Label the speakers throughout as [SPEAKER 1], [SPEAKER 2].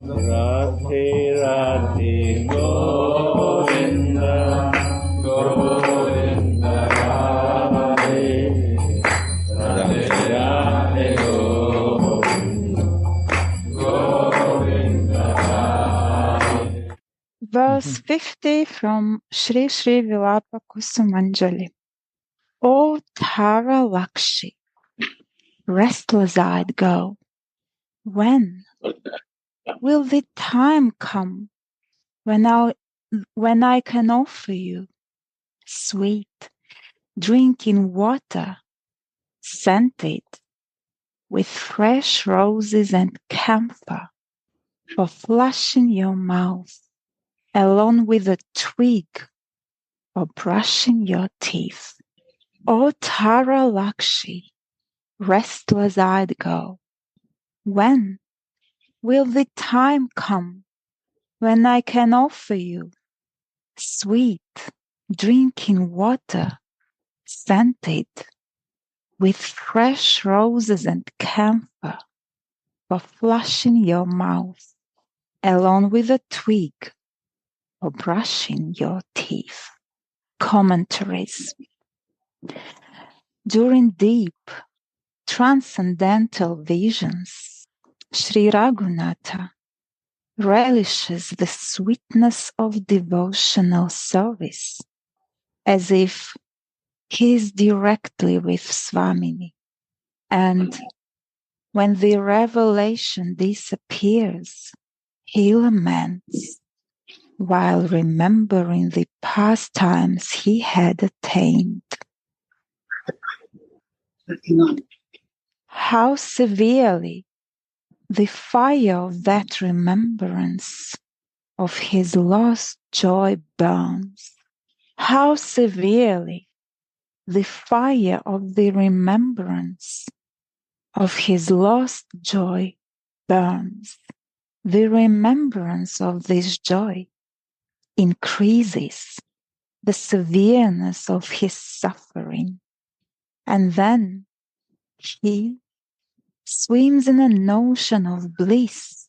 [SPEAKER 1] Radhe Radhe Govinda Govinda Radhe Radhe Radhe Govinda Govinda Radhe.
[SPEAKER 2] Verse 50 from Sri Sri Vilapa Kusumanjali. O Tara Lakshi, restless-eyed girl, when will the time come when I can offer you sweet drinking water, scented with fresh roses and camphor, for flushing your mouth, along with a twig for brushing your teeth? O Tara Lakshi, restless-eyed girl, when will the time come when I can offer you sweet drinking water, scented with fresh roses and camphor, for flushing your mouth, along with a twig for brushing your teeth? Commentaries. During deep, transcendental visions, Sri Raghunatha relishes the sweetness of devotional service, as if he is directly with Swamini, and when the revelation disappears, he laments while remembering the pastimes he had attained. How severely the fire of that remembrance of his lost joy burns. How severely the fire of the remembrance of his lost joy burns. The remembrance of this joy increases the severeness of his suffering, and then he swims in an ocean of bliss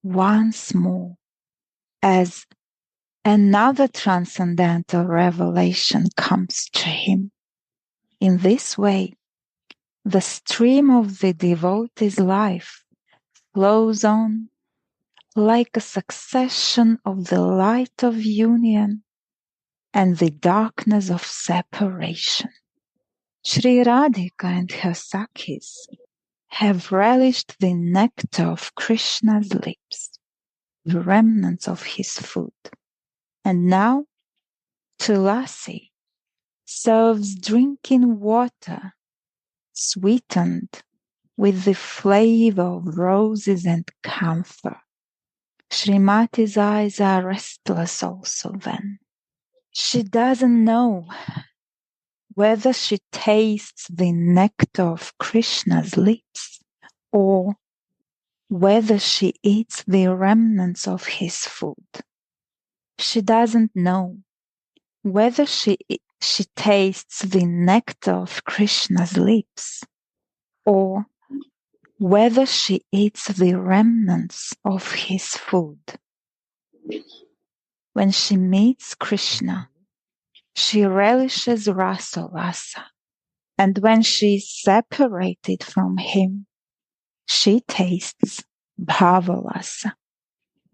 [SPEAKER 2] once more, as another transcendental revelation comes to him. In this way, the stream of the devotee's life flows on like a succession of the light of union and the darkness of separation. Sri Radhika and her Sakhis have relished the nectar of Krishna's lips, the remnants of his food. And now Tulasi serves drinking water sweetened with the flavor of roses and camphor. Srimati's eyes are restless also then. She doesn't know whether she tastes the nectar of Krishna's lips or whether she eats the remnants of his food. She doesn't know whether she tastes the nectar of Krishna's lips or whether she eats the remnants of his food. When she meets Krishna, she relishes rasa, and when she is separated from him, she tastes bhavarasa.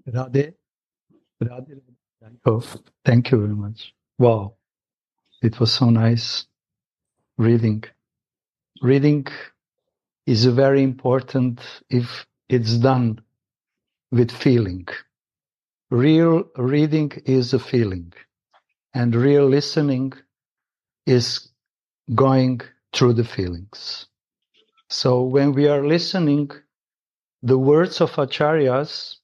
[SPEAKER 3] Radhe, Radhe. Oh, thank you very much. Wow, it was so nice reading. Reading is very important if it's done with feeling. Real reading is a feeling, and real listening is going through the feelings. So when we are listening, the words of acharyas,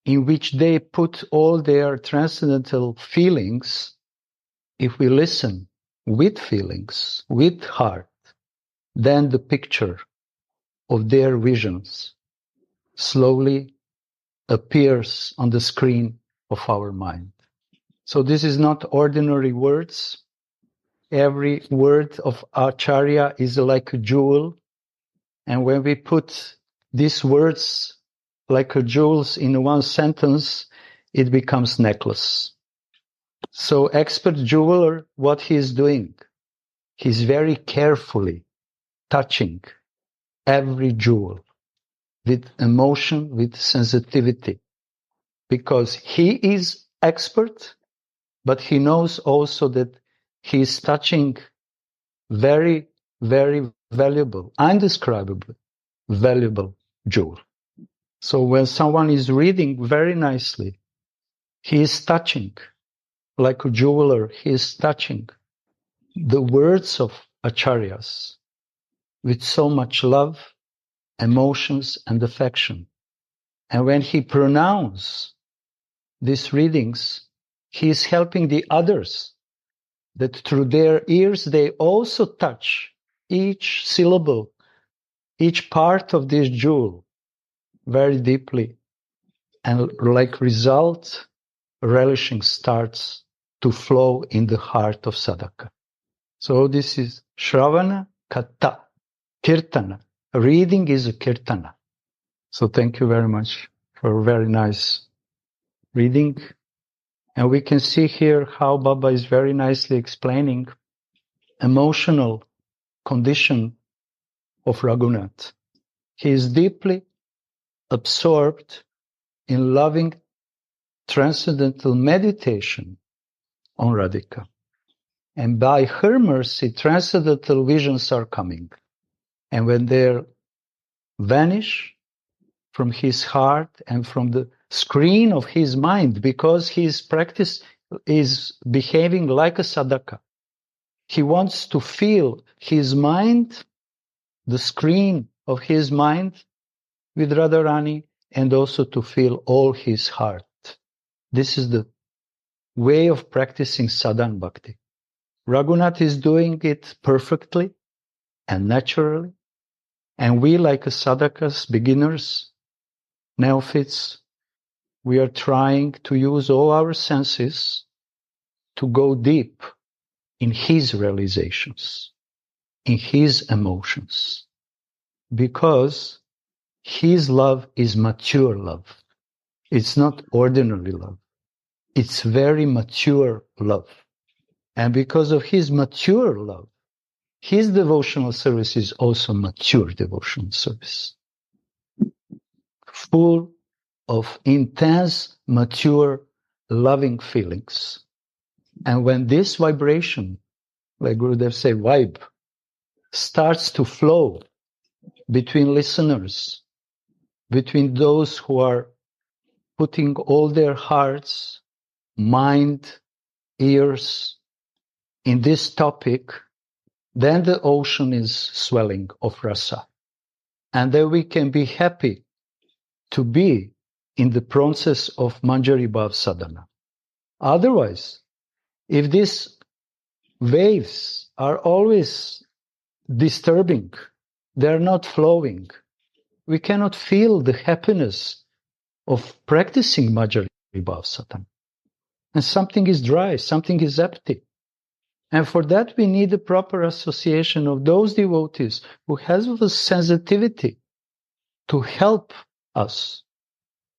[SPEAKER 3] in which they put all their transcendental feelings, if we listen with feelings, with heart, then the picture of their visions slowly appears on the screen of our mind. So this is not ordinary words. Every word of Acharya is like a jewel. And when we put these words like a jewels in one sentence, it becomes necklace. So expert jeweler, what he is doing, he's very carefully touching every jewel with emotion, with sensitivity, because he is expert, but he knows also that he is touching very, very valuable, indescribably valuable jewel. So when someone is reading very nicely, he is touching, like a jeweler, he is touching the words of acharyas with so much love, emotions, and affection. And when he pronounces these readings, he is helping the others that through their ears they also touch each syllable, each part of this jewel very deeply. And like result, relishing starts to flow in the heart of sadhaka. So this is Shravana Kata, Kirtana. Reading is a Kirtana. So thank you very much for a very nice reading. And we can see here how Baba is very nicely explaining emotional condition of Raghunath. He is deeply absorbed in loving transcendental meditation on Radhika. And by her mercy, transcendental visions are coming. And when they vanish from his heart and from the screen of his mind, because his practice is behaving like a sadhaka, he wants to feel his mind, the screen of his mind with Radharani, and also to feel all his heart. This is the way of practicing sadhana bhakti. Raghunath is doing it perfectly and naturally. And we, like sadhakas, beginners, neophytes, we are trying to use all our senses to go deep in his realizations, in his emotions, because his love is mature love. It's not ordinary love. It's very mature love. And because of his mature love, his devotional service is also mature devotional service, full of intense, mature, loving feelings. And when this vibration, like Gurudev said, vibe, starts to flow between listeners, between those who are putting all their hearts, mind, ears in this topic, then the ocean is swelling of rasa. And then we can be happy to be in the process of Manjari Bhav sadhana. Otherwise, if these waves are always disturbing, they're not flowing, we cannot feel the happiness of practicing Manjari Bhav sadhana. And something is dry, something is empty. And for that, we need the proper association of those devotees who have the sensitivity to help us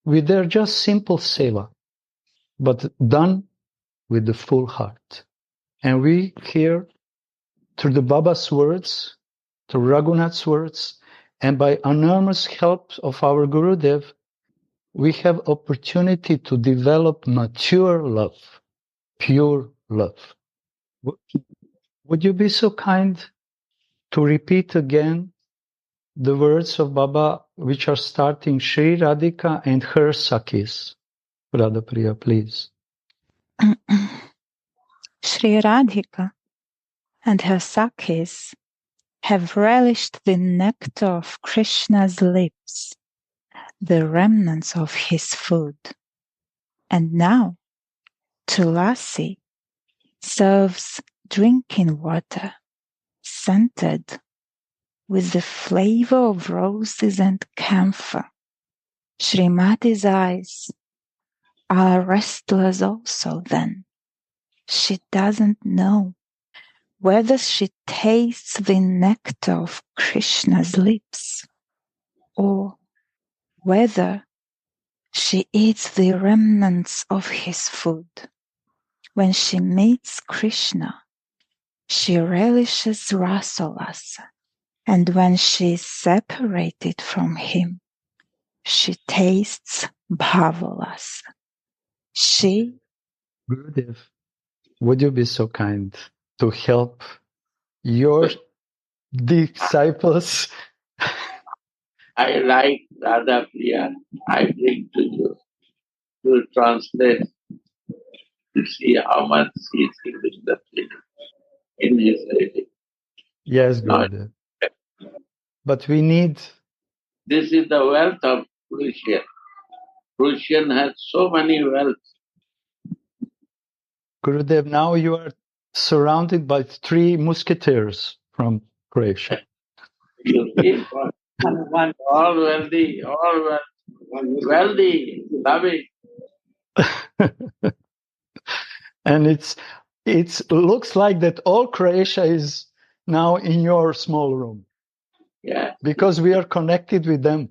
[SPEAKER 3] with their just simple seva, but done with the full heart. And we hear through the Baba's words, through Raghunath's words, and by enormous help of our Gurudev, we have opportunity to develop mature love, pure love. Would you be so kind to repeat again the words of Baba, which are starting Shri Radhika and her Sakhis? Radha Priya, please.
[SPEAKER 2] Shri Radhika and her Sakhis have relished the nectar of Krishna's lips, the remnants of his food. And now Tulasi serves drinking water scented with the flavor of roses and camphor. Srimati's eyes are restless also then. She doesn't know whether she tastes the nectar of Krishna's lips or whether She eats the remnants of his food. When she meets Krishna, she relishes rasalasa, and when she is separated from him, she tastes bhavalasa. She
[SPEAKER 3] Gurudev, would you be so kind to help your disciples?
[SPEAKER 1] I like Radha Priya. I bring to you to translate to see how much he is giving the feeling in his writing.
[SPEAKER 3] Yes,
[SPEAKER 1] Now,
[SPEAKER 3] Gurudev. But we need,
[SPEAKER 1] this is the wealth of Prussian. Prussian has so many wealth.
[SPEAKER 3] Gurudev, now you are surrounded by 3 musketeers from Croatia.
[SPEAKER 1] You see, all wealthy, wealthy, loving.
[SPEAKER 3] And it looks like that all Croatia is now in your small room
[SPEAKER 1] Yeah,
[SPEAKER 3] because we are connected with them.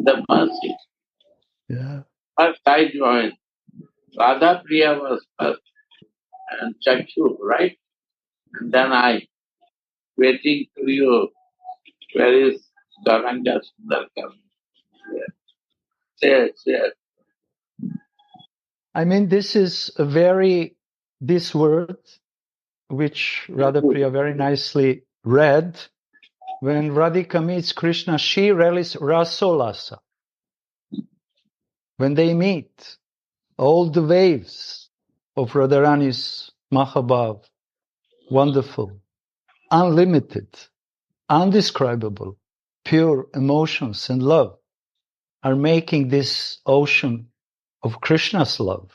[SPEAKER 1] the mercy.
[SPEAKER 3] Yeah.
[SPEAKER 1] First I joined. Radha Priya was first and Chakshu, right? And then I, waiting to you, where is Garanga Sundar coming? Say.
[SPEAKER 3] I mean, this is this word, which Radha Priya very nicely read. When Radhika meets Krishna, she relishes rasolasa. When they meet, all the waves of Radharani's Mahabhav, wonderful, unlimited, undescribable, pure emotions and love are making this ocean of Krishna's love,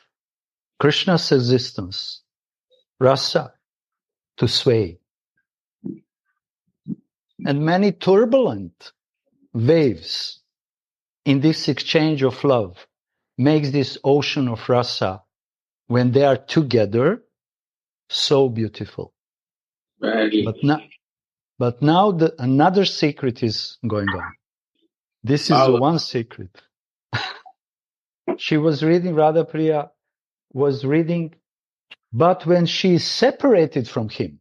[SPEAKER 3] Krishna's existence, rasa, to sway. And many turbulent waves in this exchange of love makes this ocean of rasa, when they are together, so beautiful.
[SPEAKER 1] Very.
[SPEAKER 3] But now another secret is going on. This is the one secret. She was reading, Radha Priya was reading, but when she is separated from him,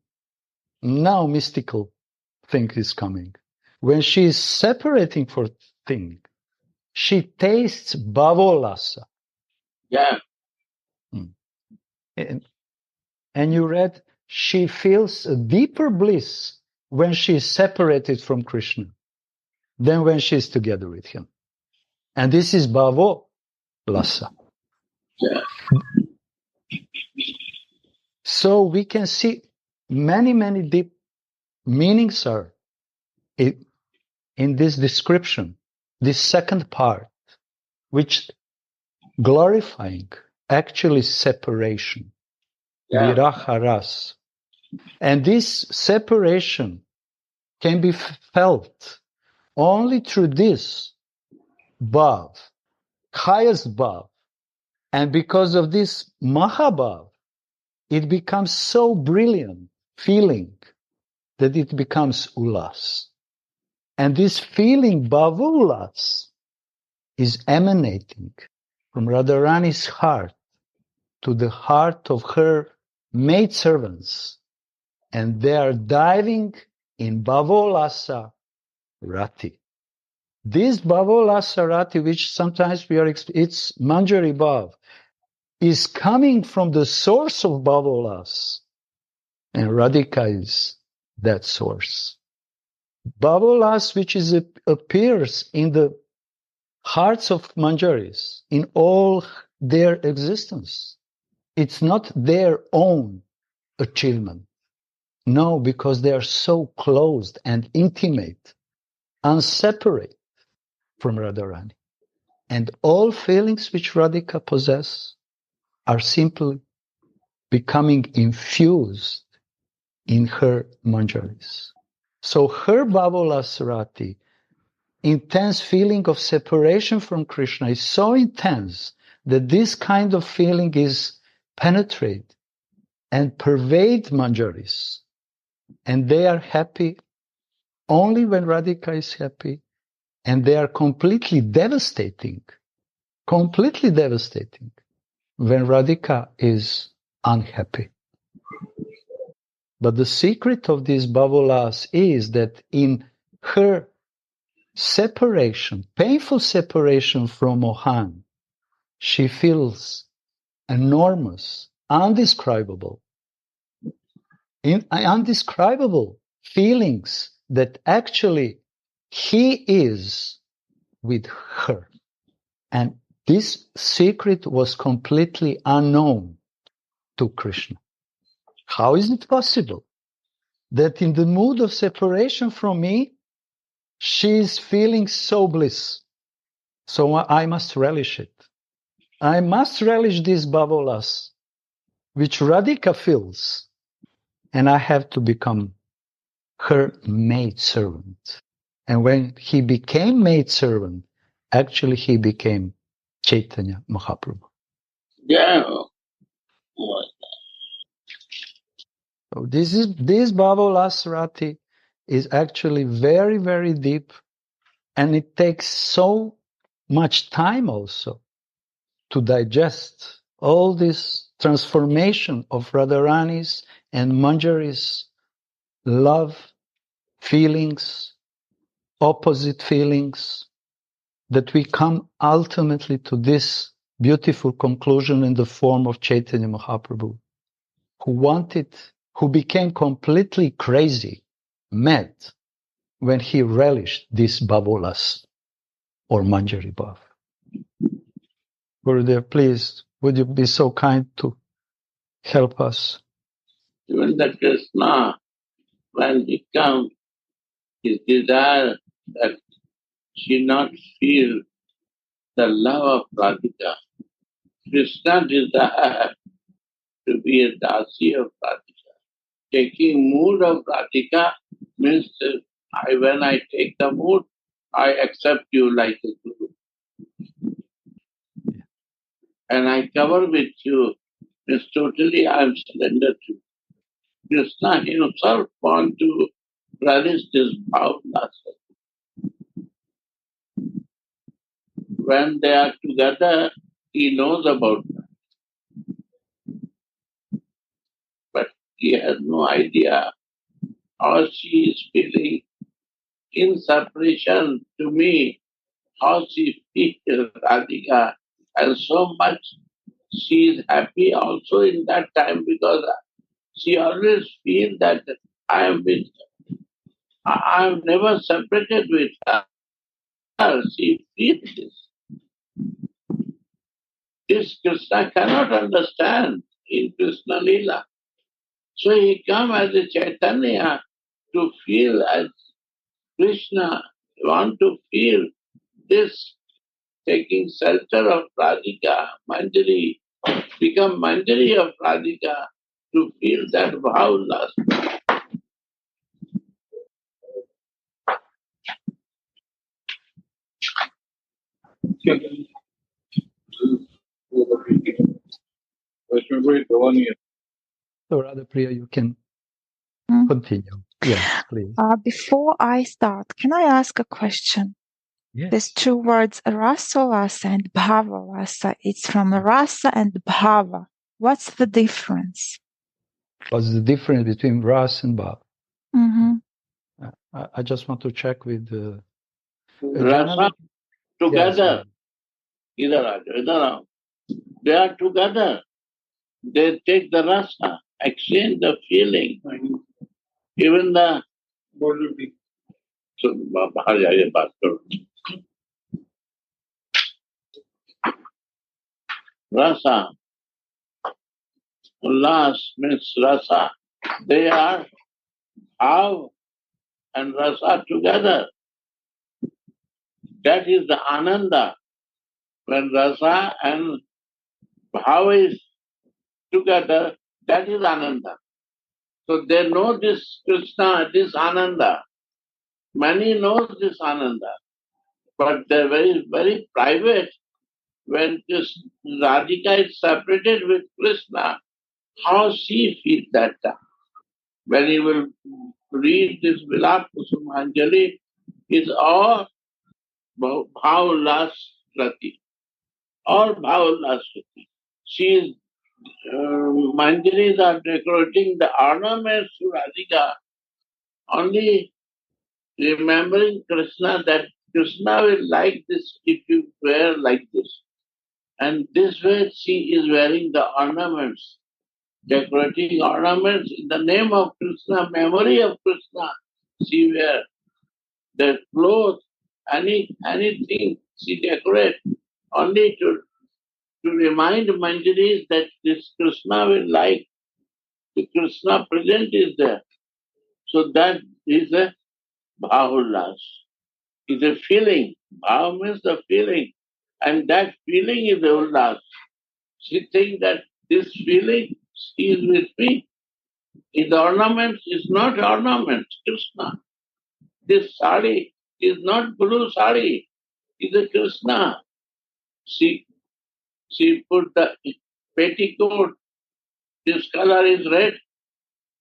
[SPEAKER 3] now mystical thing is coming. When she is separating from thing, she tastes bhavolasa.
[SPEAKER 1] Yeah.
[SPEAKER 3] And you read, she feels a deeper bliss when she is separated from Krishna than when she is together with him. And this is bhavolasa.
[SPEAKER 1] Yeah.
[SPEAKER 3] So we can see many deep meanings are in this description, this second part, which glorifying actually separation,
[SPEAKER 1] Yeah.
[SPEAKER 3] viraharas. And this separation can be felt only through this bhav, highest bhav. And because of this mahabhav, it becomes so brilliant feeling that it becomes ulas. And this feeling, bhavulas, is emanating from Radharani's heart to the heart of her maidservants. And they are diving in bhavolasa rati. This bhavolasa rati, which sometimes it's manjari bhav, is coming from the source of bhavolas. And Radhika is that source. Bhavolas, which appears in the hearts of manjaris, in all their existence. It's not their own achievement. No, because they are so closed and intimate, unseparate from Radharani. And all feelings which Radhika possess are simply becoming infused in her manjaris. So her Bhavolasarati, intense feeling of separation from Krishna, is so intense that this kind of feeling is penetrate and pervade manjaris. And they are happy only when Radhika is happy, And they are completely devastating when Radhika is unhappy. But the secret of these bhavolas is that in her separation, painful separation from Mohan, she feels enormous, indescribable feelings that actually he is with her. And this secret was completely unknown to Krishna. How is it possible that in the mood of separation from me, she is feeling so bliss? So I must relish it. I must relish these bhavolas, which Radhika feels, and I have to become her maidservant. And when he became maidservant, actually he became Chaitanya Mahaprabhu.
[SPEAKER 1] Yeah.
[SPEAKER 3] So this bhavolas Rati is actually very, very deep, and it takes so much time also to digest all this transformation of Radharani's and Manjari's love, feelings, opposite feelings, that we come ultimately to this beautiful conclusion in the form of Chaitanya Mahaprabhu, who became completely crazy, mad, when he relished these bhavolas or Manjari Bhav. Gurudev, please, would you be so kind to help us?
[SPEAKER 1] Even the Krishna, when he comes, his desire that she not feel the love of Radhika. Krishna desire to be a dasi of Radhika. Taking mood of Radhika means when I take the mood, I accept you like a guru. And I cover with you, means totally I am surrendered to you. Krishna himself want to relish this bhavna. When they are together, he knows about that. But he has no idea how she is feeling in separation to me, how she feels Radhika, and so much she is happy also in that time because she always feels that I am with her. I am never separated with her. She feels this. This Krishna cannot understand in Krishna Lila. So he come as a Chaitanya to feel as Krishna, want to feel this taking shelter of Radhika, Manjari, become Manjari of Radhika, to feel that bhavna.
[SPEAKER 3] So, Radhapriya, you can continue. Yes, please.
[SPEAKER 2] Before I start, can I ask a question?
[SPEAKER 3] Yes.
[SPEAKER 2] These two words, rasolasa and bhavalasa, it's from rasa and bhava. What's the difference?
[SPEAKER 3] What's the difference between ras and bhav?
[SPEAKER 2] Mm-hmm.
[SPEAKER 3] I just want to check with
[SPEAKER 1] Rasa together.
[SPEAKER 3] Yes.
[SPEAKER 1] They are together. They take the rasa, exchange the feeling. Even the rasa, ullas means rasa. They are bhav and rasa together. That is the ananda. When rasa and bhav is together, that is ananda. So they know this Krishna, this ananda. Many knows this ananda, but they're very, very private. When Radhika is separated with Krishna, how she feels that time. When you will read this Vilapa Kusumanjali, is all Bhavalas Rati or Bhavalas Rati. She is, Manjaris are decorating the ornaments to Radhika, only remembering Krishna, that Krishna will like this if you wear like this. And this way she is wearing the ornaments, decorating ornaments in the name of Krishna, memory of Krishna. She wear the clothes, anything she decorate only to remind Manjaris that this Krishna will like, the Krishna present is there. So that is a bhaulas, is a feeling. Bhav means the feeling. And that feeling is ullas. She thinks that this feeling is with me. His ornaments is not ornaments, Krishna. This sari is not blue sari, it is a Krishna. She put the petticoat, this color is red,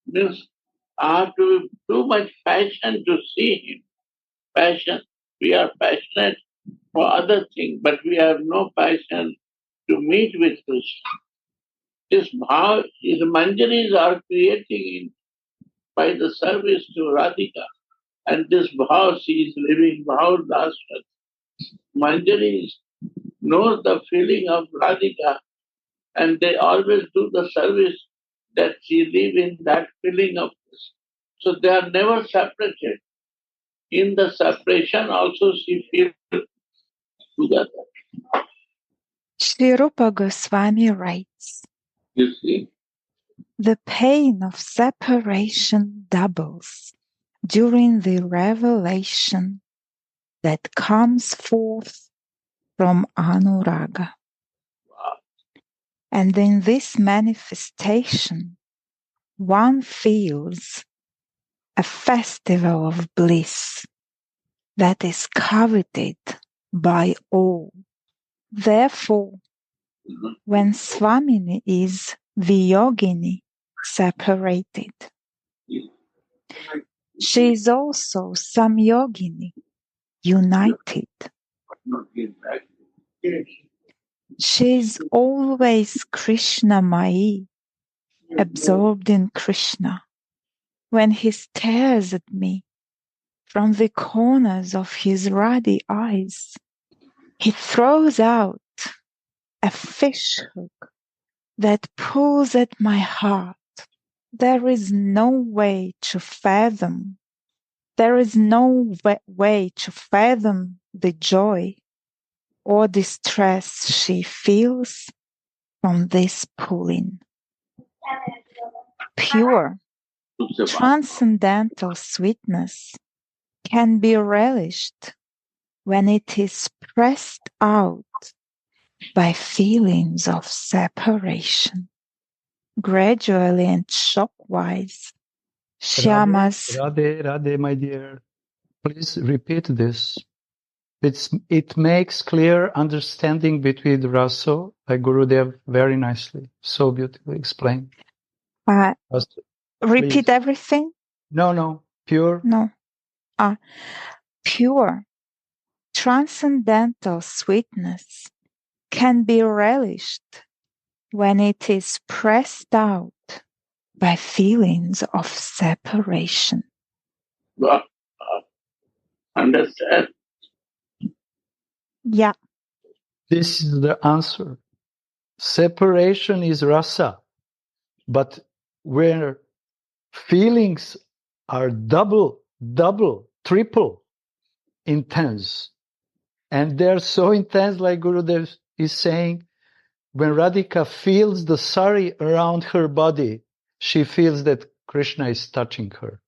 [SPEAKER 1] means I have to be too much passion to see him. Passion. We are passionate for other things, but we have no passion to meet with Krishna. This bhav, these manjaris are creating by the service to Radhika. And this bhav, she is living bhav daswat. Manjaris knows the feeling of Radhika, and they always do the service that she live in that feeling of this. So they are never separated. In the separation also she feels together.
[SPEAKER 2] Sri Rupa Goswami writes,
[SPEAKER 1] You see?
[SPEAKER 2] the pain of separation doubles during the revelation that comes forth from Anuraga. And in this manifestation, one feels a festival of bliss that is coveted by all. Therefore, when Swamini is Viyogini, separated, she is also Samyogini, united. She is always Krishnamai, absorbed in Krishna. When he stares at me from the corners of his ruddy eyes, he throws out a fish hook that pulls at my heart. There is no way to fathom. There is no way to fathom the joy or distress she feels from this pulling. Pure, transcendental sweetness can be relished when it is pressed out by feelings of separation. Gradually and shockwise, Shyama's...
[SPEAKER 3] Radhe, my dear, please repeat this. It makes clear understanding between Raso and Gurudev very nicely. So beautifully explained.
[SPEAKER 2] Repeat
[SPEAKER 3] please.
[SPEAKER 2] Everything?
[SPEAKER 3] No. Pure?
[SPEAKER 2] No. Pure, transcendental sweetness can be relished when it is pressed out by feelings of separation.
[SPEAKER 1] Understand?
[SPEAKER 2] Yeah.
[SPEAKER 3] This is the answer. Separation is rasa, but where feelings are double, triple intense, and they're so intense, like Gurudev is saying, when Radhika feels the sari around her body, she feels that Krishna is touching her.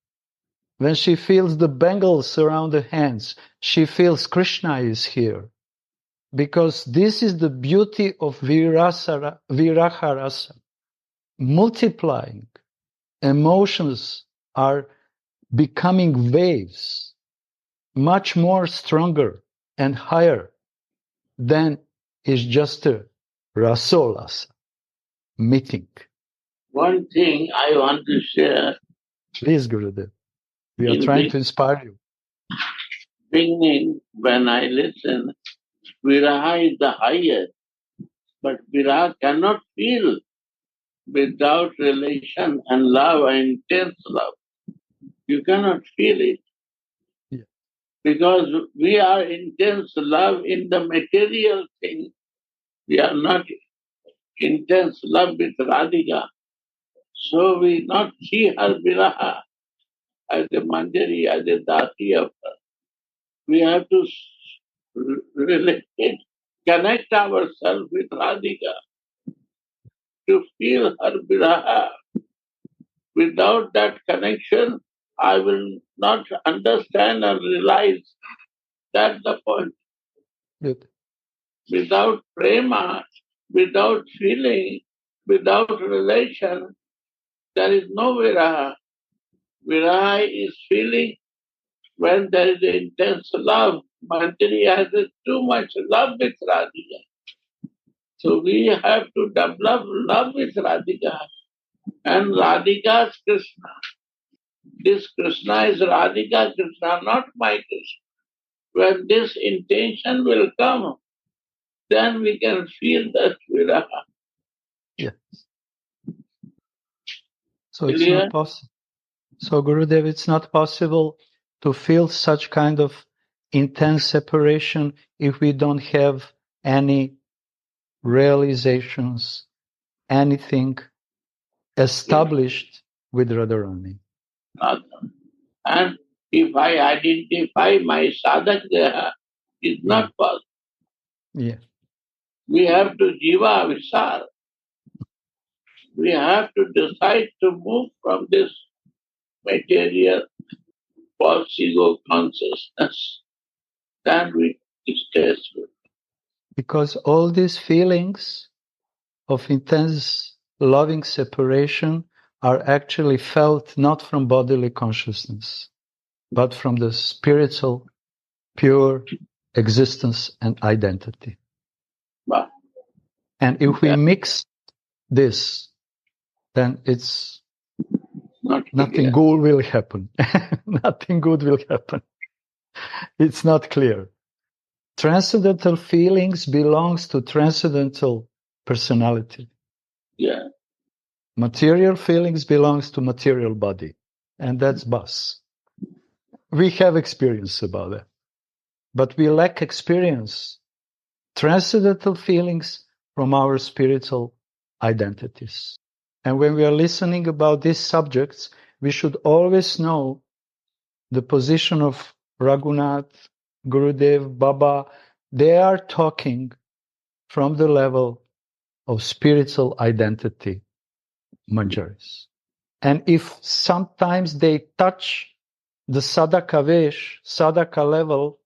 [SPEAKER 3] When she feels the bangles around the hands, she feels Krishna is here. Because this is the beauty of Viraha Rasa. Multiplying. Emotions are becoming waves, much more stronger and higher than is just a rasolasa meeting.
[SPEAKER 1] One thing I want to share.
[SPEAKER 3] Please, Gurudev. We are trying to inspire you.
[SPEAKER 1] beginning, when I listen, Viraha is the highest, but Viraha cannot feel without relation and love and intense love. You cannot feel it.
[SPEAKER 3] Yeah.
[SPEAKER 1] Because we are intense love in the material thing. We are not intense love with Radhika. So we not see her Viraha as a Manjari, as a Dasi of her. We have to relate it, connect ourselves with Radhika to feel her Viraha. Without that connection, I will not understand and realize that's the point.
[SPEAKER 3] Good.
[SPEAKER 1] Without prema, without feeling, without relation, there is no viraha. Viraha is feeling when there is intense love. Manjari has too much love with Radhika. So we have to develop love with Radhika. And Radhika's Krishna. This Krishna is Radhika Krishna, not my Krishna. When this intention will come, then we can feel that viraha.
[SPEAKER 3] Yeah. So it's
[SPEAKER 1] Clear?
[SPEAKER 3] not possible. So Gurudev, it's not possible to feel such kind of intense separation if we don't have any realizations, anything established with Radharani.
[SPEAKER 1] And if I identify my sadhak deha, it's not possible.
[SPEAKER 3] Yeah.
[SPEAKER 1] We have to jiva visar. We have to decide to move from this material false ego consciousness. Then we stay with.
[SPEAKER 3] Because all these feelings of intense loving separation are actually felt not from bodily consciousness, but from the spiritual, pure existence and identity.
[SPEAKER 1] But
[SPEAKER 3] And if we mix this, then it's nothing good will happen. Nothing good will happen. It's not clear. Transcendental feelings belongs to transcendental personality.
[SPEAKER 1] Yeah.
[SPEAKER 3] Material feelings belongs to material body. And that's bus. We have experience about it. But we lack experience. Transcendental feelings from our spiritual identities. And when we are listening about these subjects, we should always know the position of Raghunath, Gurudev, Baba. They are talking from the level of spiritual identity, Manjaris. And if sometimes they touch the sadhaka vesh, sadhaka level,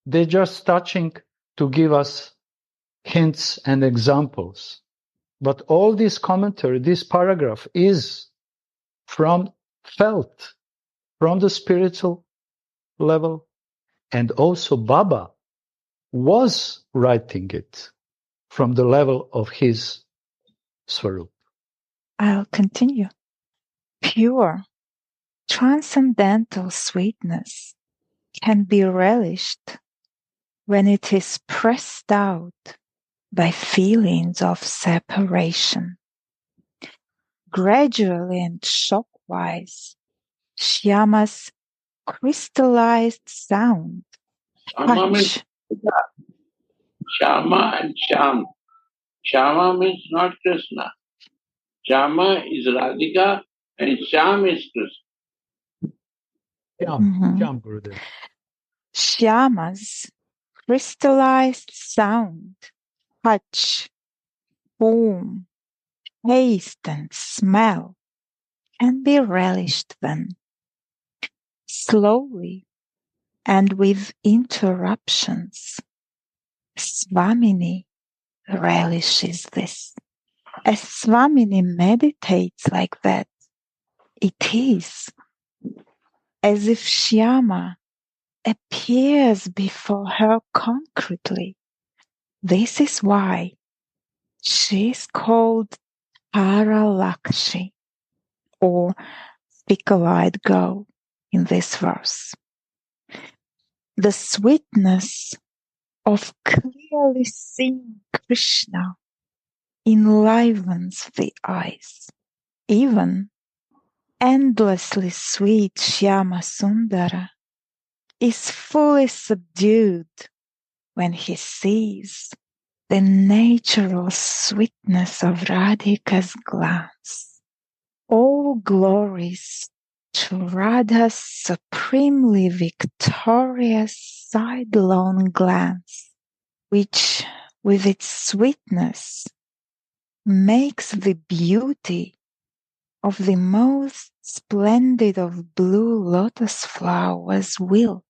[SPEAKER 3] they're just touching to give us hints and examples. But all this commentary, this paragraph is felt from the spiritual level. And also Baba was writing it from the level of his Swarup.
[SPEAKER 2] I'll continue. Pure, transcendental sweetness can be relished when it is pressed out by feelings of separation. Gradually and shockwise, Shyama's crystallized sound,
[SPEAKER 1] Shama means
[SPEAKER 2] touch.
[SPEAKER 1] Shama and Sham. Shama means not Krishna. Shama is Radhika and Sham is Krishna.
[SPEAKER 3] Sham Gurudev.
[SPEAKER 2] Shyama's crystallized sound, touch, form, taste, and smell can be relished then. Slowly and with interruptions, Swamini relishes this. As Swamini meditates like that, it is as if Shyama appears before her concretely. This is why she is called Paralakshi, or fickle-eyed girl, in this verse. The sweetness of clearly seeing Krishna enlivens the eyes. Even endlessly sweet Shyama Sundara is fully subdued when he sees the natural sweetness of Radhika's glance. All glories to Radha's supremely victorious sidelong glance, which, with its sweetness, makes the beauty of the most splendid of blue lotus flowers wilt,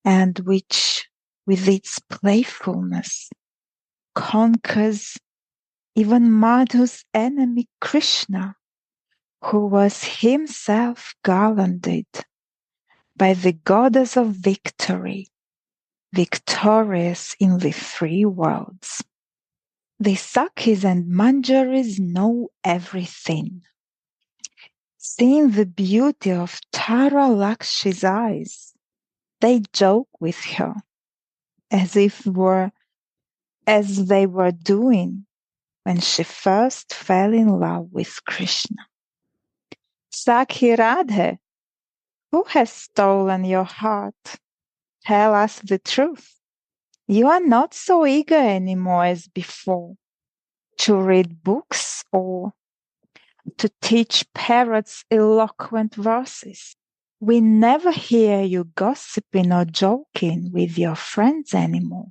[SPEAKER 2] and which, with its playfulness, conquers even Madhu's enemy Krishna, who was himself garlanded by the goddess of victory, victorious in the three worlds. The Sakhis and Manjaris know everything. Seeing the beauty of Tara Lakshi's eyes, they joke with her, as they were doing when she first fell in love with Krishna. Sakhi Radhe, who has stolen your heart? Tell us the truth. You are not so eager anymore as before to read books or to teach parrots eloquent verses. We never hear you gossiping or joking with your friends anymore.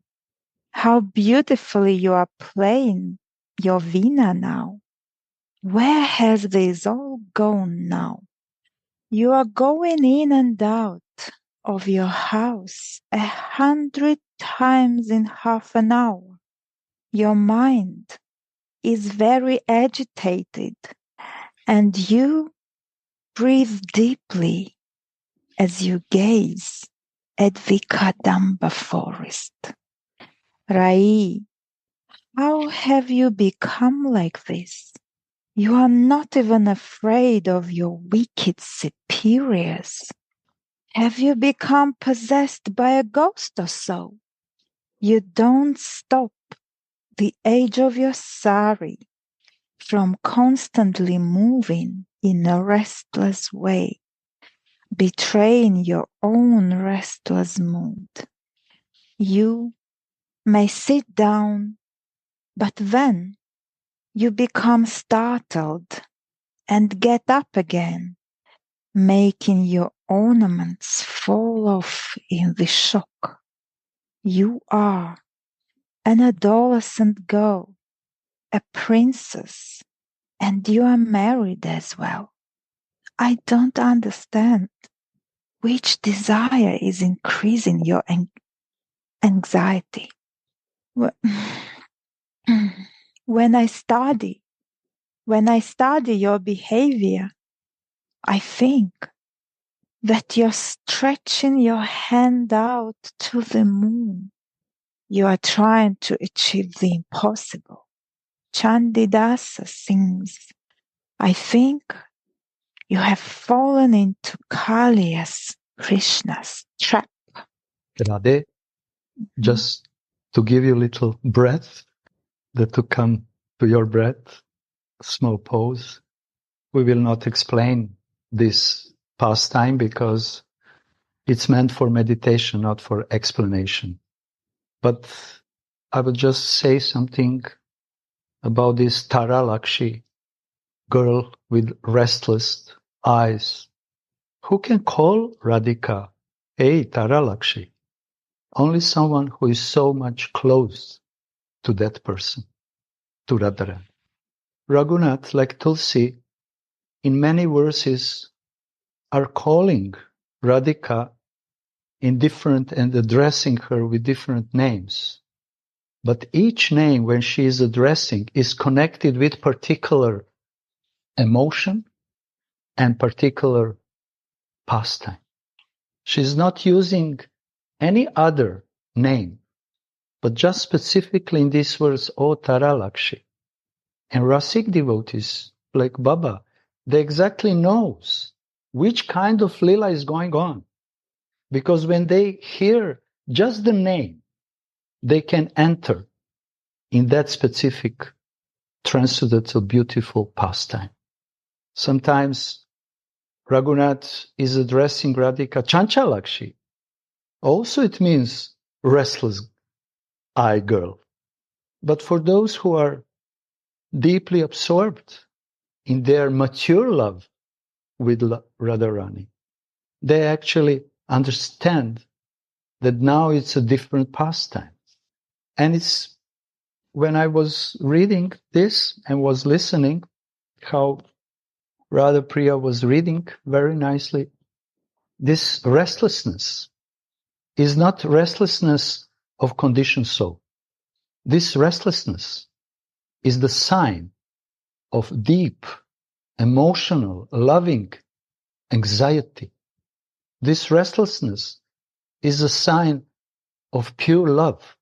[SPEAKER 2] How beautifully you are playing your veena now. Where has this all gone now? You are going in and out of your house 100 times in half an hour. Your mind is very agitated, and you breathe deeply as you gaze at the Kadamba forest. Rai, how have you become like this? You are not even afraid of your wicked superiors. Have you become possessed by a ghost or so? You don't stop the edge of your sari from constantly moving in a restless way, betraying your own restless mood. You may sit down, but then you become startled and get up again, making your ornaments fall off in the shock. You are an adolescent girl, a princess, and you are married as well. I don't understand which desire is increasing your anxiety. When I study your behavior, I think that you're stretching your hand out to the moon. You are trying to achieve the impossible. Chandidasa sings, I think you have fallen into Kaliya's, Krishna's trap.
[SPEAKER 3] Radhe, just to give you a little breath, to come to your breath, small pause. We will not explain this pastime because it's meant for meditation, not for explanation. But I will just say something about this Tara Lakshi, girl with restless eyes. Who can call Radhika, hey, Tara Lakshi? Only someone who is so much close to that person, to Radharani. Raghunath, like Tulsi, in many verses are calling Radhika in different and addressing her with different names. But each name, when she is addressing, is connected with particular emotion and particular pastime. She's not using any other name, but just specifically in this verse, O Tara Lakshi. And Rasik devotees, like Baba, they exactly knows which kind of lila is going on. Because when they hear just the name, they can enter in that specific transcendental, beautiful pastime. Sometimes Raghunath is addressing Radhika Chanchalakshi. Also it means restless eye girl. But for those who are deeply absorbed in their mature love with Radharani, they actually understand that now it's a different pastime. And it's when I was reading this and was listening, how Radha Priya was reading very nicely, this restlessness is not restlessness of conditioned soul. This restlessness is the sign of deep, emotional, loving anxiety. This restlessness is a sign of pure love.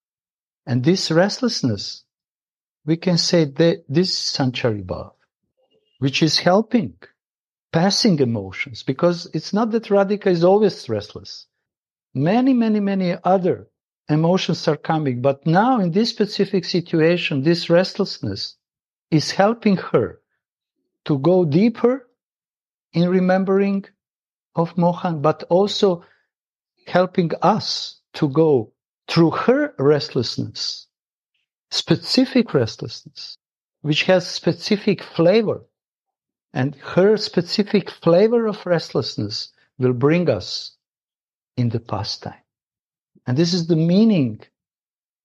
[SPEAKER 3] And this restlessness, we can say that this Sanchari Bhav, which is helping passing emotions, because it's not that Radhika is always restless. Many other emotions are coming, but now in this specific situation, this restlessness is helping her to go deeper in remembering of Mohan, but also helping us to go through her restlessness, specific restlessness, which has specific flavor. And her specific flavor of restlessness will bring us in the pastime. And this is the meaning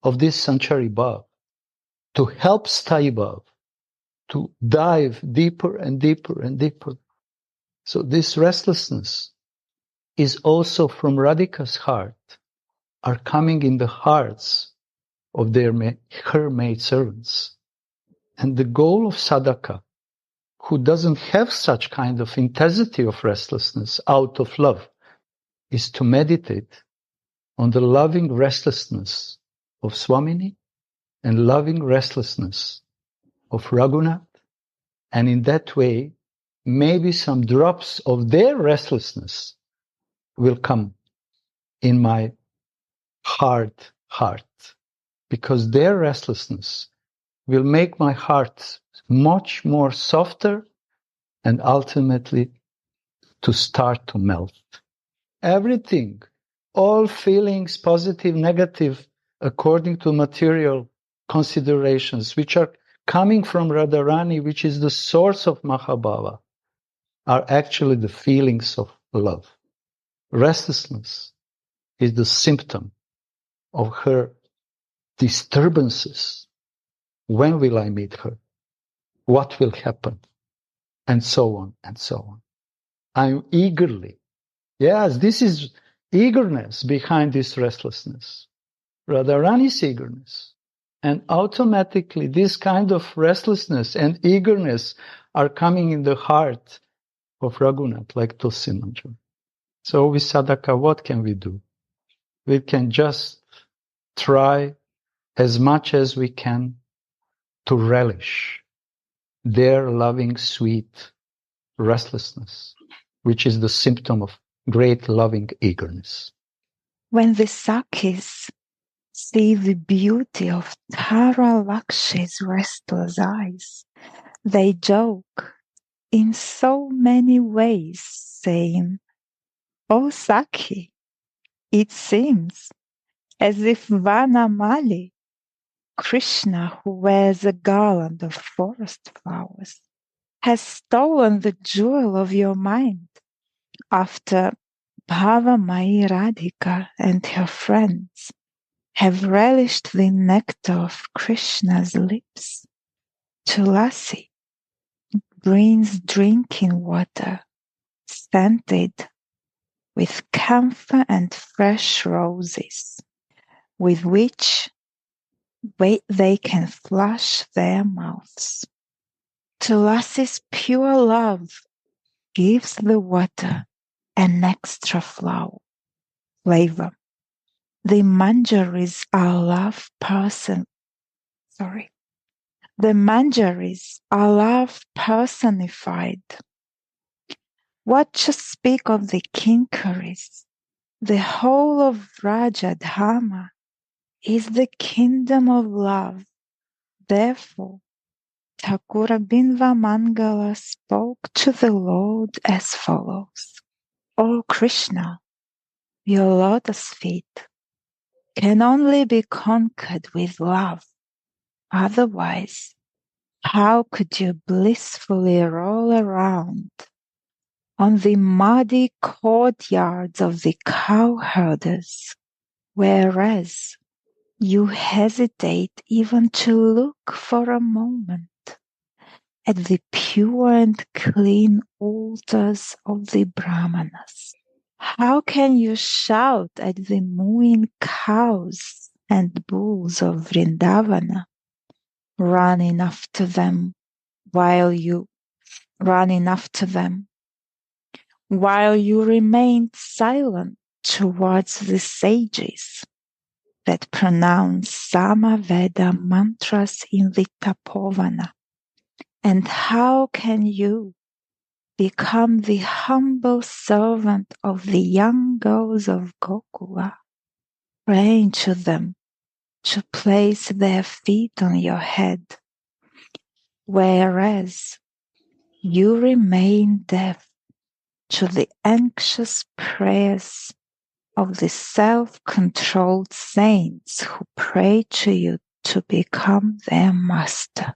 [SPEAKER 3] of this Sanchari Bhav, to help Sthayi Bhav to dive deeper and deeper and deeper. So this restlessness is also from Radhika's heart, are coming in the hearts of her maidservants. And the goal of sadhaka, who doesn't have such kind of intensity of restlessness out of love, is to meditate on the loving restlessness of Swamini and loving restlessness of Raghunath. And in that way, maybe some drops of their restlessness will come in my hard heart, because their restlessness will make my heart much more softer and ultimately to start to melt. Everything, all feelings, positive, negative, according to material considerations, which are coming from Radharani, which is the source of Mahabhava, are actually the feelings of love. Restlessness is the symptom of her disturbances. When will I meet her? What will happen? And so on and so on. I'm eagerly. Yes, this is eagerness behind this restlessness. Radharani's eagerness. And automatically this kind of restlessness and eagerness are coming in the heart of Raghunath, like Kusumanjali. So with sadhaka, what can we do? We can just try as much as we can to relish their loving, sweet restlessness, which is the symptom of great loving eagerness.
[SPEAKER 2] When the Sakis see the beauty of Tara Lakshi's restless eyes, they joke in so many ways, saying, "O Saki, it seems as if Vanamali, Krishna, who wears a garland of forest flowers, has stolen the jewel of your mind after Bhavamai Radhika and her friends have relished the nectar of Krishna's lips. Tulasi brings drinking water scented with camphor and fresh roses, with which they can flush their mouths. Tulasi's pure love gives the water an extra flavor. The manjaris are love personified. What to speak of the kinkaris, The whole of Rajadharma is the kingdom of love. Therefore, Thakura Binva Mangala spoke to the Lord as follows. O Krishna, your lotus feet can only be conquered with love. Otherwise, how could you blissfully roll around on the muddy courtyards of the cowherders, whereas you hesitate even to look for a moment at the pure and clean altars of the Brahmanas? How can you shout at the mooing cows and bulls of Vrindavana, running after them while you remained silent towards the sages that pronounce Samaveda mantras in the Tapovana? And how can you become the humble servant of the young girls of Gokula, praying to them to place their feet on your head, whereas you remain deaf to the anxious prayers of the self-controlled saints who pray to you to become their master?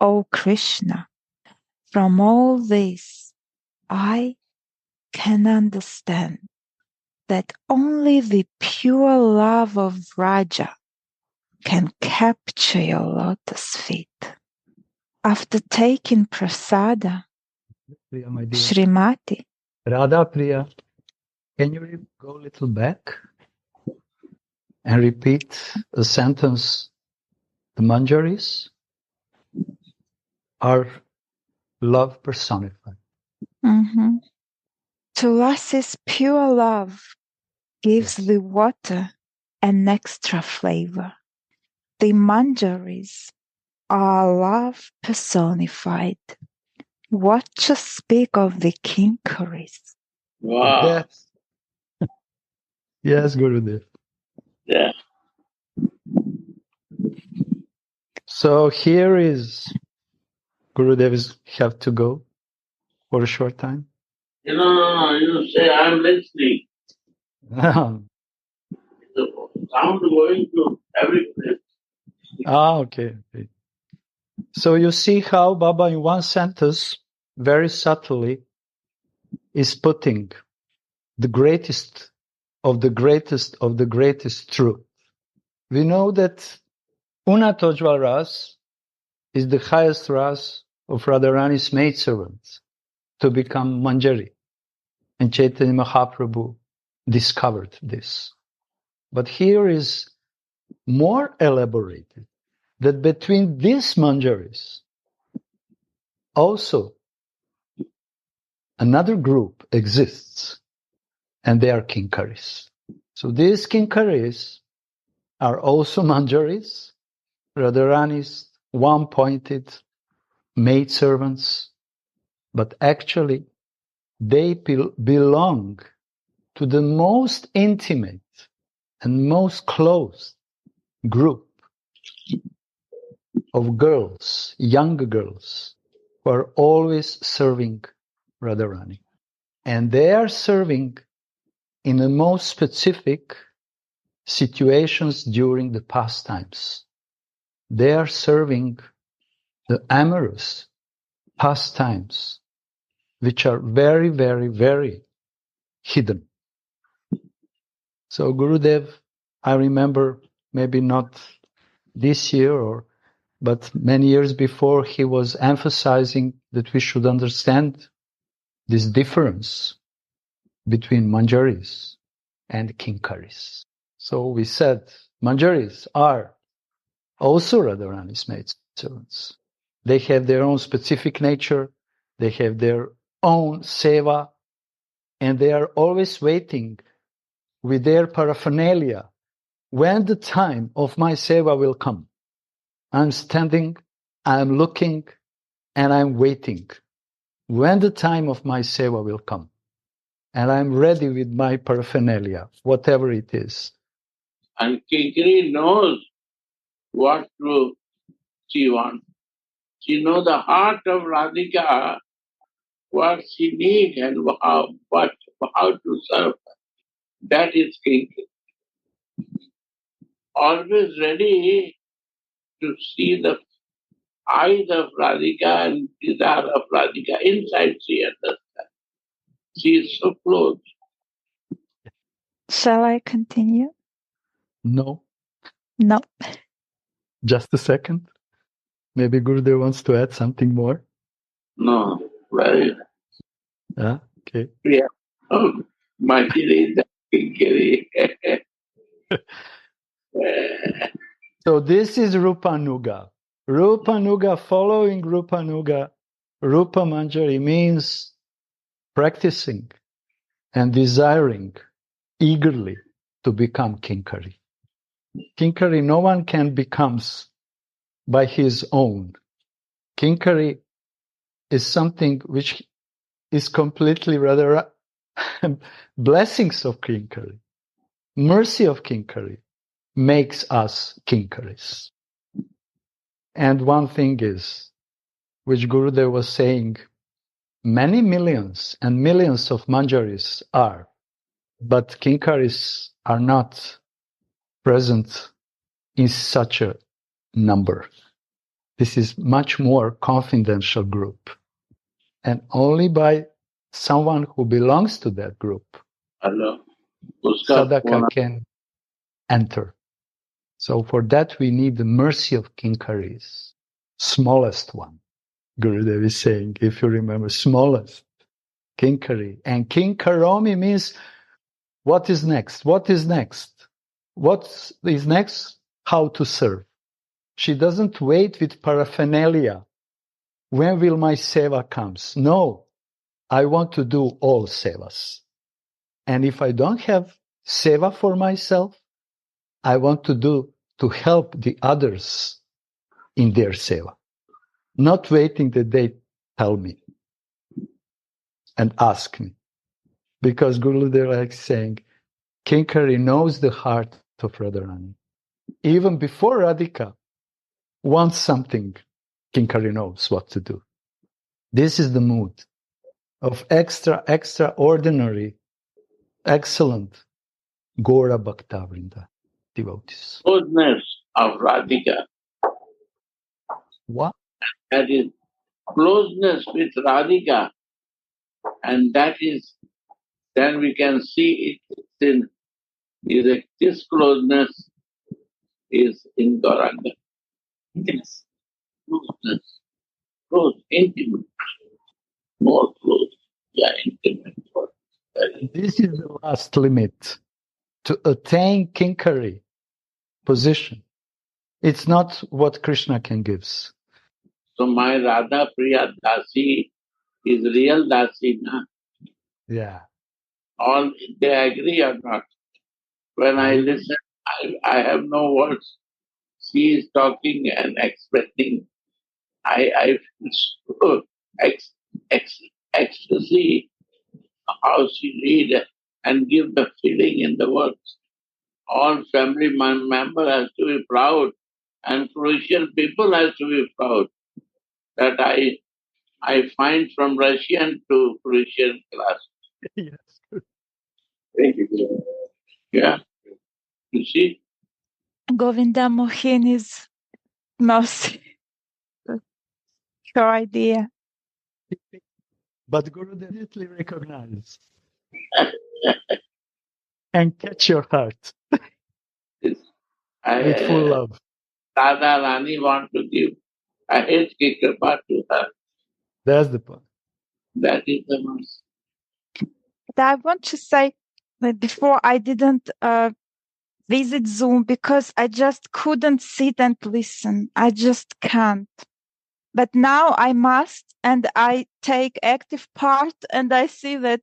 [SPEAKER 2] O Krishna, from all this, I can understand that only the pure love of Raja can capture your lotus feet. After taking prasada,
[SPEAKER 3] Priya, my dear.
[SPEAKER 2] Srimati,
[SPEAKER 3] Radha Priya, can you go a little back and repeat a sentence? The manjaris are love personified.
[SPEAKER 2] Tulasi's pure love gives the water an extra flavor. The manjaris are love personified. What to speak of the kinkaris?
[SPEAKER 1] Wow.
[SPEAKER 3] Yes, Gurudev.
[SPEAKER 1] Yeah.
[SPEAKER 3] So here is Gurudev is have to go for a short time.
[SPEAKER 1] No. You say I'm listening. The sound going to every place.
[SPEAKER 3] Okay. So you see how Baba in one sentence, very subtly, is putting the greatest of the greatest of the greatest truth. We know that Unatojval Ras is the highest Ras of Radharani's maidservants to become Manjari. And Chaitanya Mahaprabhu discovered this. But here is more elaborated that between these Manjaris also another group exists, and they are Kinkaris. So these Kinkaris are also Manjaris, Radharani's one-pointed maidservants, but actually they belong to the most intimate and most close group of girls, young girls, who are always serving Radharani. And they are serving in the most specific situations during the pastimes. They are serving the amorous pastimes, which are very, very, very hidden. So Gurudev, I remember maybe not this year but many years before, he was emphasizing that we should understand this difference between Manjaris and Kinkaris. So we said Manjaris are also Radharani's maidservants. They have their own specific nature, they have their own seva, and they are always waiting with their paraphernalia. When the time of my seva will come, I'm standing, I'm looking, and I'm waiting. When the time of my seva will come. and I'm ready with my paraphernalia, whatever it is.
[SPEAKER 1] And Kinkari knows what she wants. She knows the heart of Radhika, what she needs and how to serve. That is Kinkari. Always ready to see the eyes of Radhika and desire of Radhika. Inside she understands. She is so close.
[SPEAKER 2] Shall I continue?
[SPEAKER 3] No,
[SPEAKER 2] No.
[SPEAKER 3] just a second. Maybe Gurudev wants to add something more.
[SPEAKER 1] No, very.
[SPEAKER 3] Yeah, okay.
[SPEAKER 1] Yeah. Oh, Majiri, Kinkari.
[SPEAKER 3] So this is Rupanuga. Rupanuga, following Rupanuga, Rupa Manjari means practicing and desiring eagerly to become Kinkari. Kinkari, no one can become by his own. Kinkari is something which is completely rather blessings of Kinkari, mercy of Kinkari makes us Kinkaris. And one thing is, which Gurudev was saying, many millions and millions of Manjaris are, but Kinkaris are not present in such a number. This is much more confidential group. And only by someone who belongs to that group,
[SPEAKER 1] Hello.
[SPEAKER 3] Sadhaka can enter. So for that we need the mercy of Kinkaris, smallest one. Gurudev is saying, if you remember, smallest, Kinkari. And Kinkaromi means, what is next? What is next? What is next? How to serve. She doesn't wait with paraphernalia. When will my seva comes? No, I want to do all sevas. And if I don't have seva for myself, I want to help the others in their seva. Not waiting that they tell me and ask me. Because Gurudev is saying, Kinkari knows the heart of Radharani. Even before Radhika wants something, Kinkari knows what to do. This is the mood of extraordinary, excellent Gora Bhakta Vrinda devotees.
[SPEAKER 1] Closeness of Radhika.
[SPEAKER 3] What?
[SPEAKER 1] That is closeness with Radhika. And that is, then we can see it this closeness is in Gauranga. Yes. Closeness. Close, intimate. More close. Yeah, intimate.
[SPEAKER 3] This is the last limit to attain Kinkari position. It's not what Krishna can give.
[SPEAKER 1] So my Radha Priya Dasi is real Dasi, na?
[SPEAKER 3] Yeah.
[SPEAKER 1] All they agree or not. When I listen, I have no words. She is talking and expressing. I feel so ecstasy how she read and give the feeling in the words. All family members have to be proud, and Croatian people have to be proud that I find from Russian to Croatian class.
[SPEAKER 3] Yes.
[SPEAKER 1] Thank you. Yeah. You see?
[SPEAKER 2] Govinda Mohin is most her idea.
[SPEAKER 3] But Guru immediately recognize and catch your heart with full love.
[SPEAKER 1] Radharani want to give a head kicker part to her.
[SPEAKER 3] That's the point.
[SPEAKER 1] That is the most.
[SPEAKER 2] I want to say that before I didn't visit Zoom because I just couldn't sit and listen. I just can't. But now I must, and I take active part, and I see that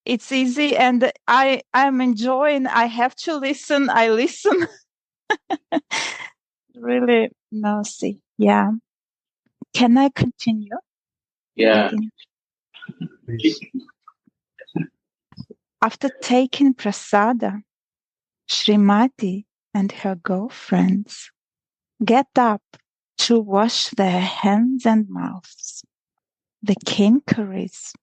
[SPEAKER 2] it's easy, and I'm enjoying. I have to listen. I listen. Really mercy. Yeah. Can I continue?
[SPEAKER 1] Yeah.
[SPEAKER 3] Please.
[SPEAKER 2] After taking prasada, Srimati and her girlfriends get up to wash their hands and mouths. The kinkaris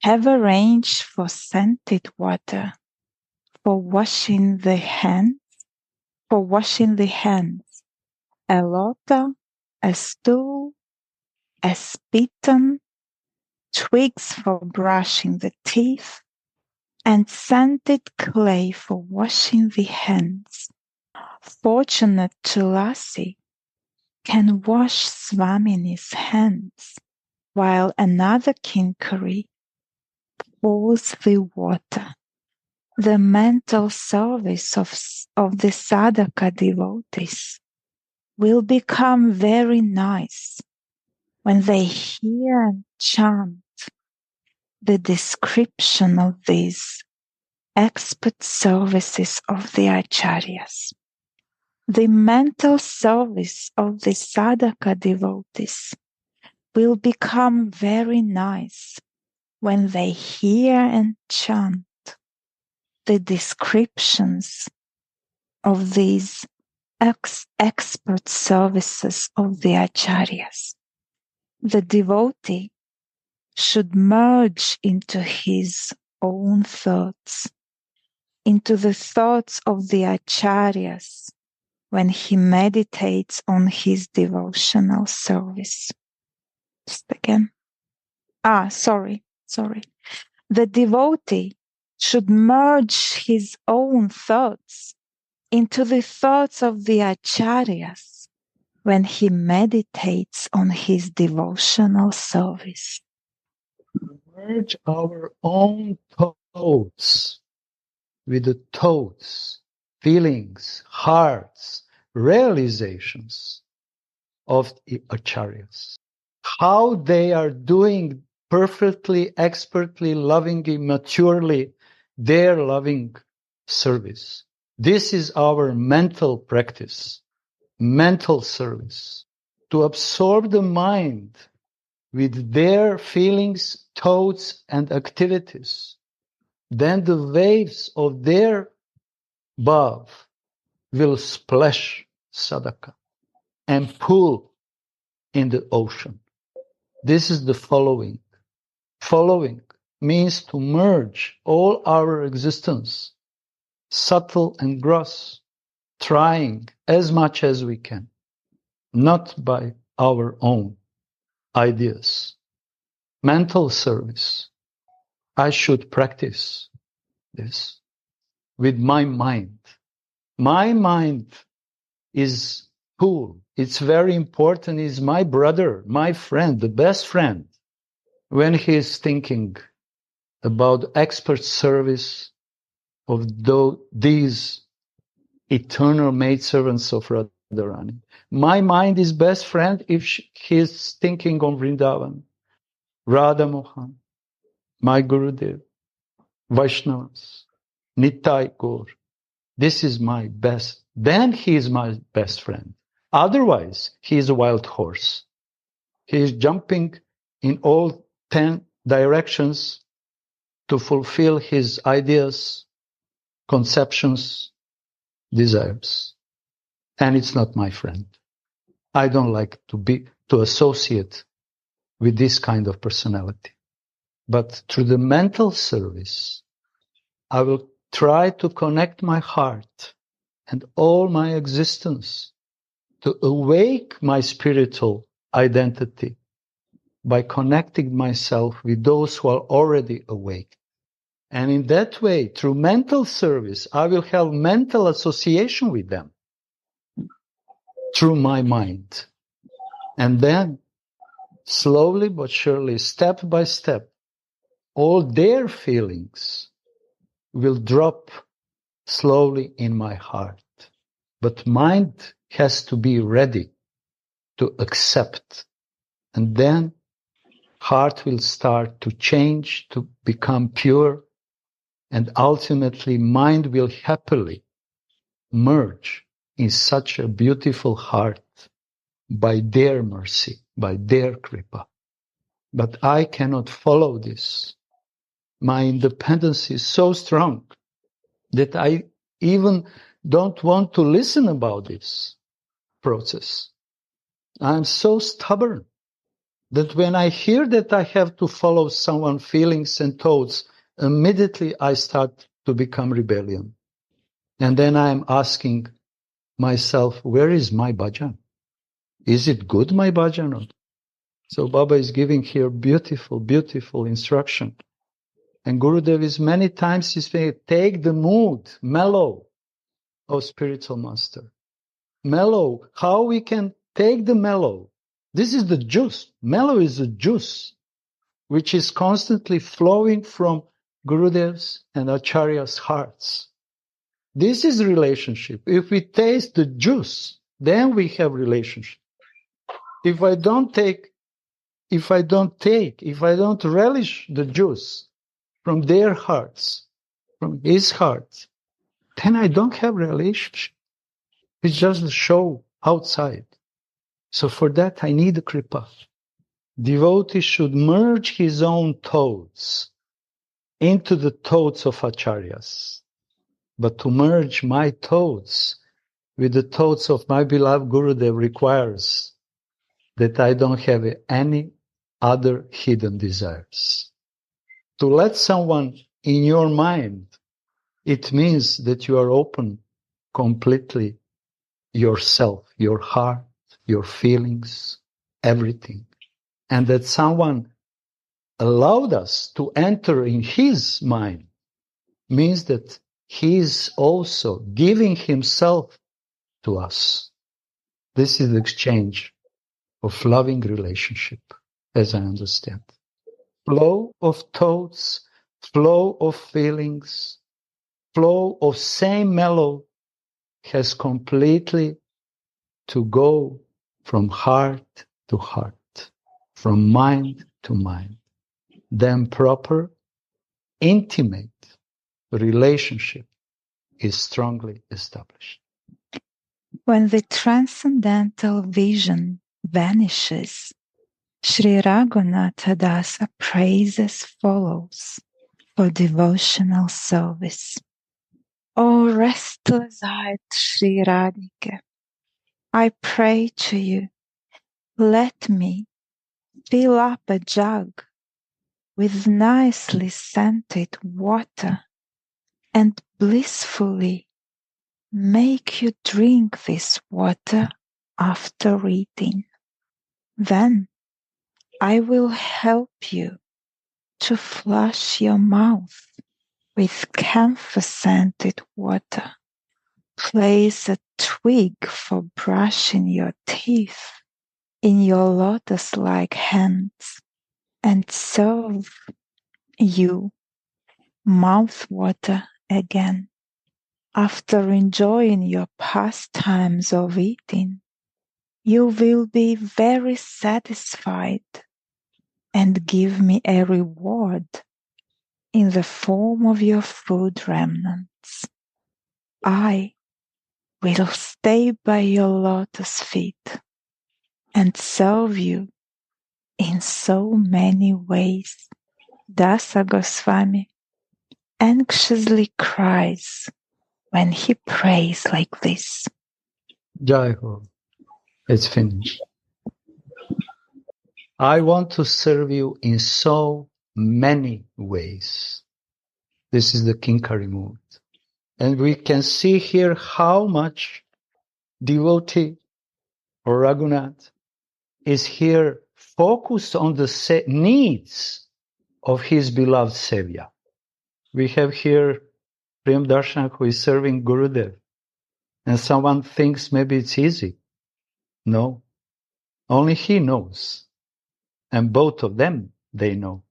[SPEAKER 2] have arranged for scented water for washing the hands, a lota, a stool, a spittoon, twigs for brushing the teeth, and scented clay for washing the hands. Fortunate Tulasi can wash Swamini's hands, while another kinkari pours the water. The mental service of the sadhaka devotees will become very nice when they hear and chant the description of these expert services of the acharyas. The mental service of the sadhaka devotees will become very nice when they hear and chant the descriptions of these expert services of the acharyas. The devotee should merge into his own thoughts, into the thoughts of the acharyas when he meditates on his devotional service. Just again. Sorry. The devotee should merge his own thoughts into the thoughts of the acharyas when he meditates on his devotional service.
[SPEAKER 3] Merge our own thoughts with the thoughts, feelings, hearts, realizations of the acharyas. How they are doing perfectly, expertly, lovingly, maturely their loving service. This is our mental practice, mental service, to absorb the mind with their feelings, thoughts, and activities. Then the waves of their bhav will splash sadhaka and pull in the ocean. This is the following. Following means to merge all our existence, subtle and gross, trying as much as we can, not by our own ideas. Mental service. I should practice this with my mind. My mind is cool. It's very important. Is my brother, my friend, the best friend. When he is thinking about expert service of these eternal maidservants of Radharani. My mind is best friend if he is thinking on Vrindavan, Radha Mohan, my Gurudev, Vaishnavas, Nitai Gaur. This is my best. Then he is my best friend. Otherwise, he is a wild horse. He is jumping in all 10 directions to fulfill his ideas, conceptions, desires. And it's not my friend. I don't like to associate with this kind of personality. But through the mental service, I will try to connect my heart and all my existence to awake my spiritual identity by connecting myself with those who are already awake. And in that way, through mental service, I will have mental association with them through my mind. And then, slowly but surely, step by step, all their feelings will drop slowly in my heart. But mind has to be ready to accept. And then heart will start to change, to become pure. And ultimately mind will happily merge in such a beautiful heart by their mercy, by their kripa. But I cannot follow this My independence is so strong that I even don't want to listen about this process. I'm so stubborn that when I hear that I have to follow someone's feelings and thoughts, immediately I start to become rebellion. And then I'm asking myself, where is my bhajan? Is it good, my bhajan? Or not? So Baba is giving here beautiful, beautiful instruction. And Gurudev is many times he's saying, take the mood, mellow, of spiritual master. Mellow, how we can take the mellow. This is the juice. Mellow is the juice, which is constantly flowing from Gurudev's and Acharya's hearts. This is relationship. If we taste the juice, then we have relationship. If I don't relish the juice from their hearts, from his heart, then I don't have relationship. It's just a show outside. So for that, I need a kripa. Devotee should merge his own thoughts into the thoughts of acharyas. But to merge my thoughts with the thoughts of my beloved Gurudev requires that I don't have any other hidden desires. To let someone in your mind, it means that you are open completely yourself, your heart, your feelings, everything. And that someone allowed us to enter in his mind means that he is also giving himself to us. This is the exchange of loving relationship, as I understand. Flow of thoughts, flow of feelings, flow of same mellow has completely to go from heart to heart, from mind to mind. Then proper, intimate relationship is strongly established.
[SPEAKER 2] When the transcendental vision vanishes, Sri Raghunatha Dasa praises follows for devotional service. O restless heart Sri Radhika, I pray to you, let me fill up a jug with nicely scented water and blissfully make you drink this water after eating. Then I will help you to flush your mouth with camphor-scented water. Place a twig for brushing your teeth in your lotus-like hands and serve you mouth water again. After enjoying your pastimes of eating, you will be very satisfied and give me a reward in the form of your food remnants. I will stay by your lotus feet and serve you in so many ways. Dasa Goswami anxiously cries when he prays like this.
[SPEAKER 3] Jai Ho. It's finished. I want to serve you in so many ways. This is the Kinkari mood. And we can see here how much devotee or Raghunath is here focused on the needs of his beloved Sevya. We have here Prem Darshan who is serving Gurudev. And someone thinks maybe it's easy. No. Only he knows. And both of them, they know.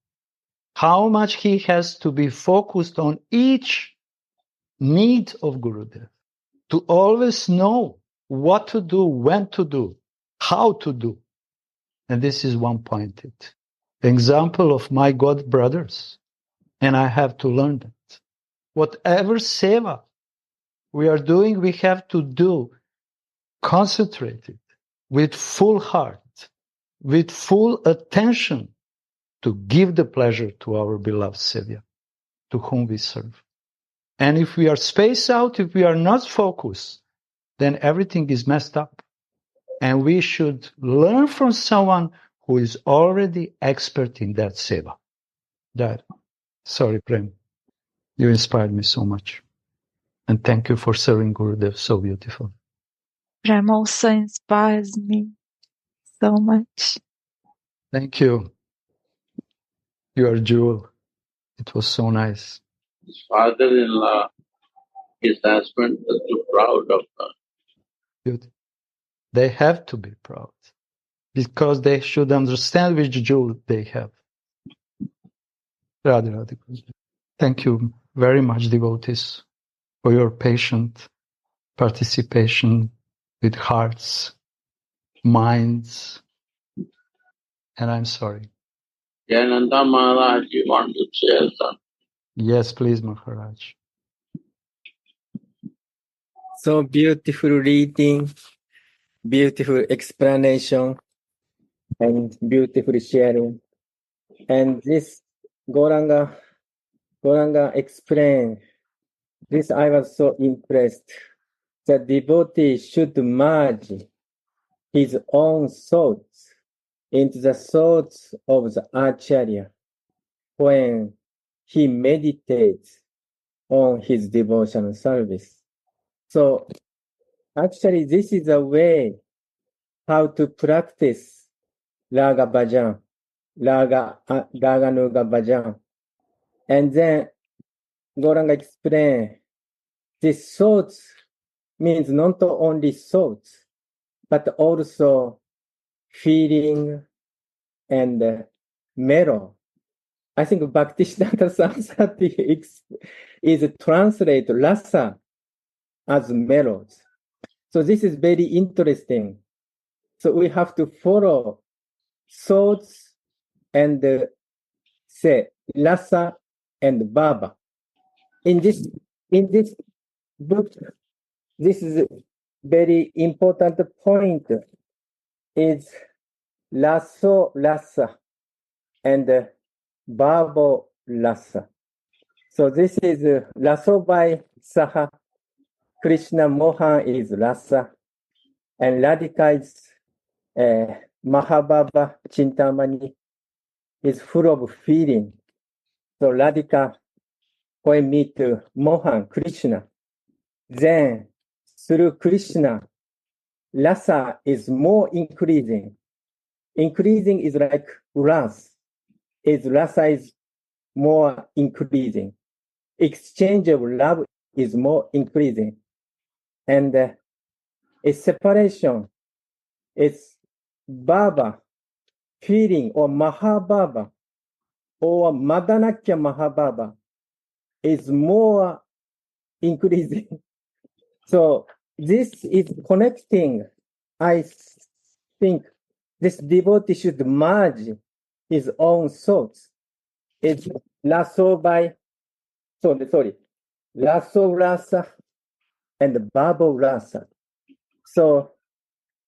[SPEAKER 3] How much he has to be focused on each need of Gurudev. To always know what to do, when to do, how to do. And this is one-pointed. Example of my God brothers. And I have to learn that. Whatever seva we are doing, we have to do concentrated, with full heart, with full attention to give the pleasure to our beloved Sevya. to whom we serve. And if we are spaced out, if we are not focused, then everything is messed up. And we should learn from someone who is already expert in that seva. Sorry, Prem. You inspired me so much. And thank you for serving Gurudev so beautiful.
[SPEAKER 2] Prem also inspires me so much.
[SPEAKER 3] Thank you. You are jewel. It was so nice.
[SPEAKER 1] His father-in-law, his husband was too proud of her.
[SPEAKER 3] Good. They have to be proud because they should understand which jewel they have. Radhe Radhe. Thank you very much, devotees, for your patient participation with hearts, minds, and I'm sorry.
[SPEAKER 1] Jayananda Maharaj, you want to share something?
[SPEAKER 3] Yes, please, Maharaj.
[SPEAKER 4] So beautiful reading, beautiful explanation, and beautiful sharing. And this Goranga explained this. I was so impressed. The devotee should merge his own thoughts into the thoughts of the Acharya when he meditates on his devotional service. So actually, this is a way how to practice Raga Bhajan, Raganuga Bhajan. And then Goranga explained this thoughts means not only thoughts, but also feeling and mellow. I think Bhaktisiddhanta Saraswati is translate rasa as mellows. So this is very interesting. So we have to follow thoughts and say rasa and baba. In this book, this is a very important point is lasso rasa and babo rasa. So this is lasso by Saha. Krishna Mohan is rasa, and Radhika is Mahababa Chintamani is full of feeling. So Radhika, when meet Mohan, Krishna, then through Krishna, rasa is more increasing. Increasing is like ras. Rasa is more increasing. Exchange of love is more increasing. And a separation is Baba, feeling, or Mahababa, or Madanakya Mahababa is more increasing. So this is connecting. I think this devotee should merge his own thoughts. It's lasso by, lasso rasa and babo rasa. So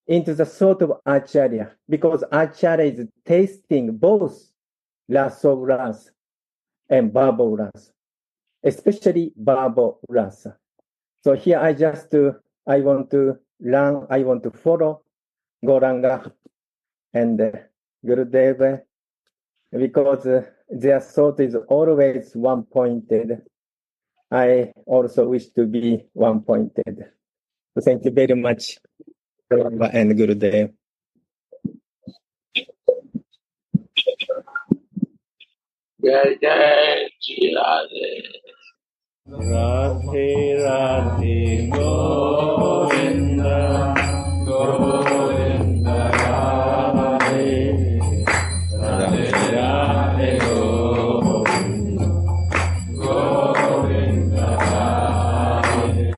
[SPEAKER 4] into the thought of Acharya, because Acharya is tasting both lasso rasa and babo rasa, especially babo rasa. So here I want to learn, I want to follow Goranga and Gurudev, because their thought is always one-pointed. I also wish to be one-pointed. So thank you very much, Goranga and Gurudev.
[SPEAKER 1] Jai Jai Shri Radhe.
[SPEAKER 5] Radhe Radhe Go